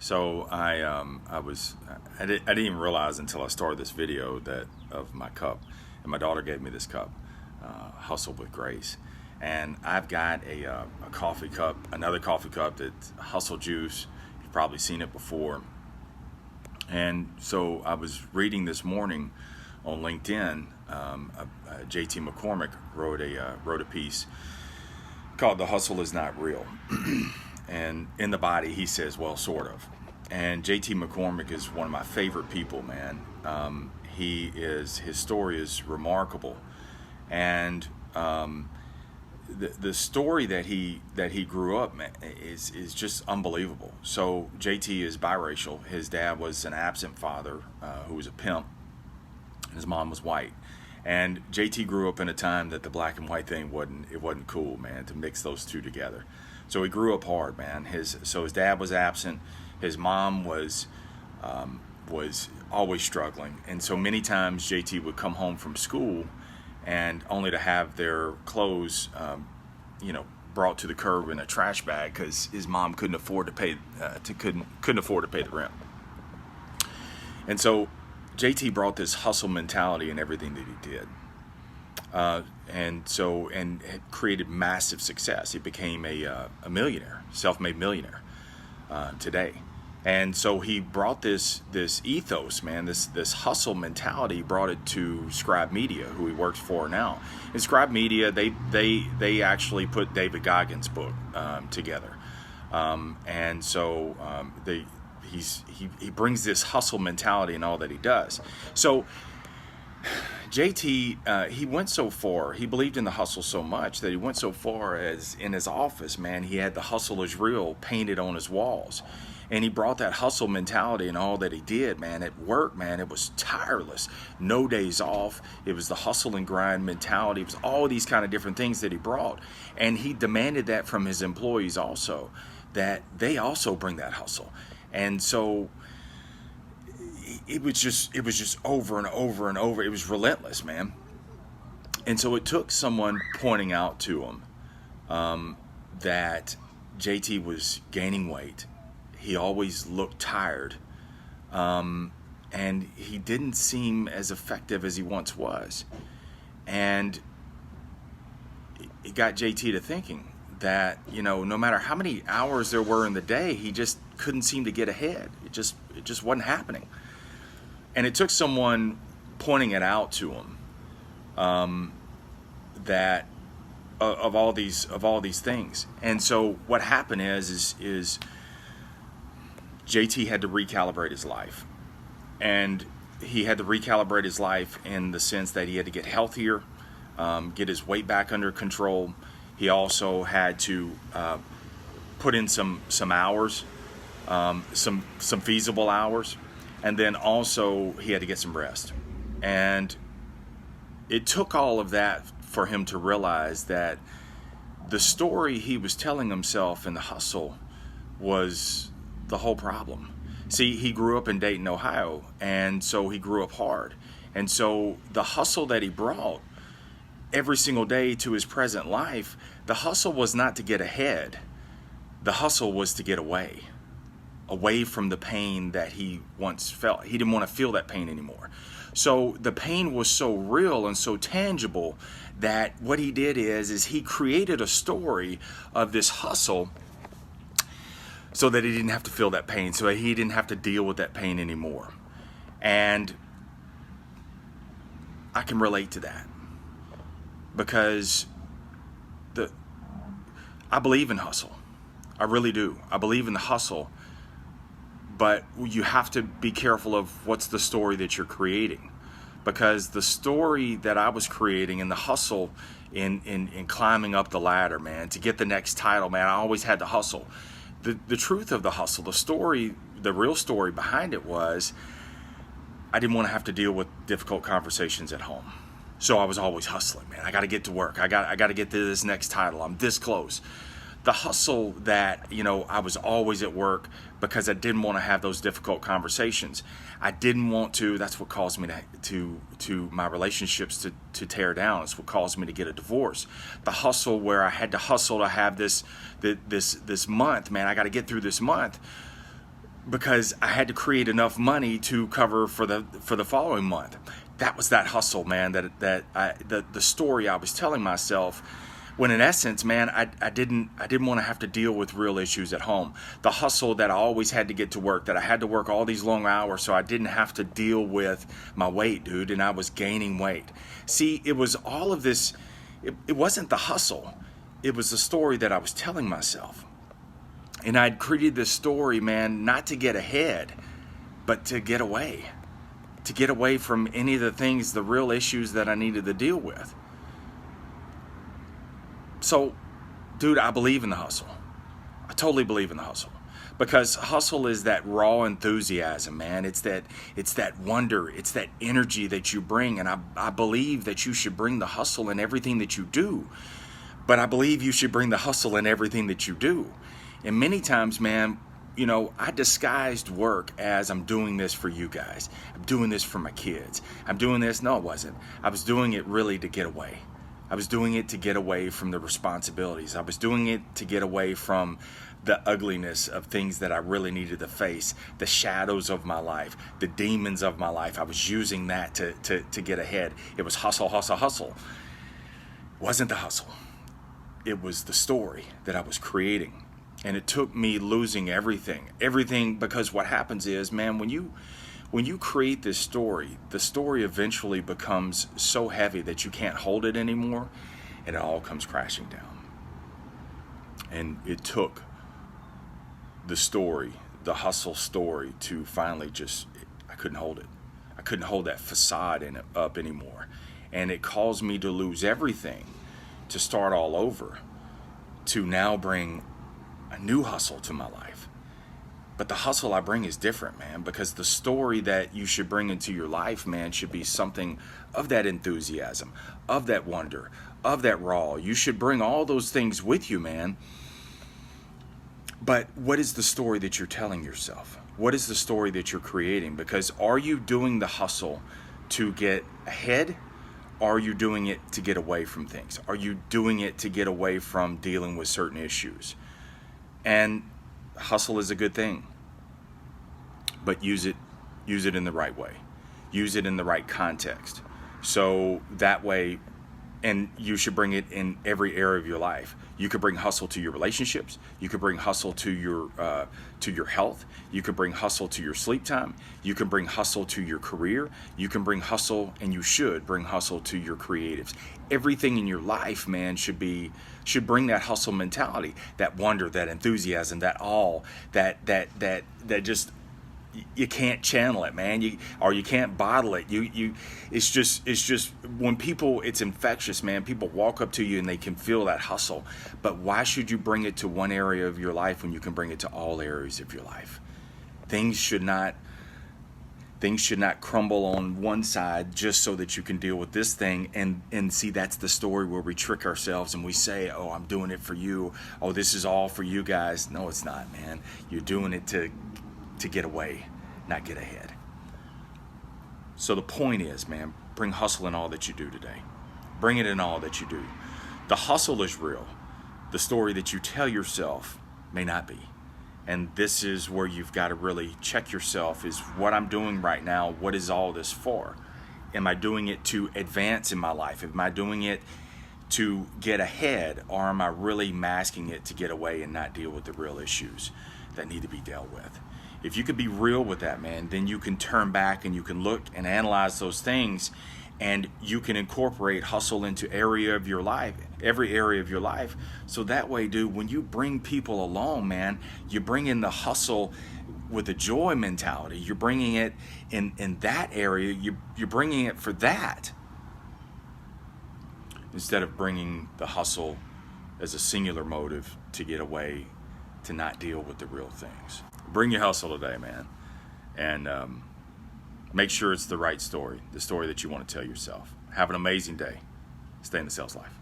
So I didn't even realize until I started this video that of my cup, and my daughter gave me this cup, Hustle with Grace, and I've got a coffee cup, another coffee cup that's Hustle Juice. You've probably seen it before, and so I was reading this morning on LinkedIn. JT McCormick wrote a piece called "The Hustle Is Not Real." And in the body, he says, well, sort of. And JT McCormick is one of my favorite people, man. His story is remarkable. And the story that he grew up, man, is just unbelievable. So JT is biracial. His dad was an absent father who was a pimp. His mom was white. And JT grew up in a time that the black and white thing wasn't cool, man, to mix those two together. So he grew up hard, man. His dad was absent. His mom was always struggling, and so many times JT would come home from school, and only to have their clothes, brought to the curb in a trash bag because his mom couldn't afford to pay couldn't afford to pay the rent. And so JT brought this hustle mentality in everything that he did. And had created massive success. He became a millionaire, self-made millionaire today. And so he brought this ethos, man, this hustle mentality. He brought it to Scribe Media, who he works for now. In Scribe Media, they actually put David Goggins' book together, and so he brings this hustle mentality in all that he does. So JT, he went so far, he believed in the hustle so much that he went so far as in his office, man, he had "The Hustle is Real" painted on his walls. And he brought that hustle mentality in all that he did, man. At work, man, it was tireless. No days off. It was the hustle and grind mentality. It was all these kind of different things that he brought. And he demanded that from his employees also, that they also bring that hustle. And so it was just over and over and over. It was relentless, man. And so it took someone pointing out to him that JT was gaining weight. He always looked tired, and he didn't seem as effective as he once was. And it got JT to thinking that, no matter how many hours there were in the day, he just couldn't seem to get ahead. It just wasn't happening. And it took someone pointing it out to him, that of all these things. And so what happened is JT had to recalibrate his life. And he had to recalibrate his life in the sense that he had to get healthier, get his weight back under control. He also had to put in some hours, some feasible hours. And then also he had to get some rest. And it took all of that for him to realize that the story he was telling himself in the hustle was the whole problem. See, he grew up in Dayton, Ohio, and so he grew up hard. And so the hustle that he brought every single day to his present life, the hustle was not to get ahead. The hustle was to get away from the pain that he once felt. He didn't want to feel that pain anymore. So the pain was so real and so tangible that what he did is he created a story of this hustle so that he didn't have to feel that pain, so that he didn't have to deal with that pain anymore. And I can relate to that because I believe in hustle. I really do. I believe in the hustle, but you have to be careful of what's the story that you're creating, because the story that I was creating in the hustle in climbing up the ladder, man, to get the next title, man, I always had to hustle. The truth of the hustle, the story, the real story behind it was I didn't want to have to deal with difficult conversations at home. So I was always hustling, man. I got to get to work. I got to get to this next title. I'm this close. The hustle that, I was always at work because I didn't want to have those difficult conversations. I didn't want to. That's what caused me to my relationships to tear down. It's what caused me to get a divorce. The hustle where I had to hustle to have this month, man. I got to get through this month. because I had to create enough money to cover for the following month. That was that hustle, man. The story I was telling myself. When in essence, man, I didn't want to have to deal with real issues at home. The hustle that I always had to get to work, that I had to work all these long hours so I didn't have to deal with my weight, dude, and I was gaining weight. See, it was all of this. It wasn't the hustle. It was the story that I was telling myself. And I'd created this story, man, not to get ahead, but to get away. To get away from any of the things, the real issues that I needed to deal with. So, dude, I believe in the hustle. I totally believe in the hustle. Because hustle is that raw enthusiasm, man. It's that wonder. It's that energy that you bring. And I believe that you should bring the hustle in everything that you do. But I believe you should bring the hustle in everything that you do. And many times, man, you know, I disguised work as I'm doing this for you guys. I'm doing this for my kids. I'm doing this. No, it wasn't. I was doing it really to get away. I was doing it to get away from the responsibilities. I was doing it to get away from the ugliness of things that I really needed to face, the shadows of my life, the demons of my life. I was using that to get ahead. It was hustle, hustle, hustle. It wasn't the hustle. It was the story that I was creating. And it took me losing everything, because what happens is, man, when you create this story, the story eventually becomes so heavy that you can't hold it anymore, and it all comes crashing down. And it took the story, the hustle story, to finally I couldn't hold it. I couldn't hold that facade up anymore. And it caused me to lose everything, to start all over, to now bring a new hustle to my life. But the hustle I bring is different, man, because the story that you should bring into your life, man, should be something of that enthusiasm, of that wonder, of that raw. You should bring all those things with you, man. But what is the story that you're telling yourself? What is the story that you're creating? Because are you doing the hustle to get ahead? Or are you doing it to get away from things? Are you doing it to get away from dealing with certain issues? And hustle is a good thing, but use it in the right way. Use it in the right context. So that way, and you should bring it in every area of your life. You could bring hustle to your relationships. You could bring hustle to your health. You could bring hustle to your sleep time. You can bring hustle to your career. You can bring hustle, and you should bring hustle to your creatives. Everything in your life, man, should bring that hustle mentality, that wonder, that enthusiasm, that awe, that just, you can't channel it, man. You can't bottle it. It's just when people, it's infectious, man. People walk up to you and they can feel that hustle. But why should you bring it to one area of your life when you can bring it to all areas of your life? Things should not crumble on one side just so that you can deal with this thing. And see, that's the story where we trick ourselves and we say, oh, I'm doing it for you. Oh, this is all for you guys. No, it's not, man. You're doing it to get away, not get ahead. So the point is, man, bring hustle in all that you do today. Bring it in all that you do. The hustle is real. The story that you tell yourself may not be. And this is where you've got to really check yourself, is what I'm doing right now, what is all this for? Am I doing it to advance in my life? Am I doing it to get ahead? Or am I really masking it to get away and not deal with the real issues that need to be dealt with? If you could be real with that, man, then you can turn back and you can look and analyze those things, and you can incorporate hustle into every area of your life. So that way, dude, when you bring people along, man, you bring in the hustle with a joy mentality. You're bringing it in that area. You're bringing it for that, instead of bringing the hustle as a singular motive to get away, to not deal with the real things. Bring your hustle today, man, and make sure it's the right story, the story that you want to tell yourself. Have an amazing day. Stay in the sales life.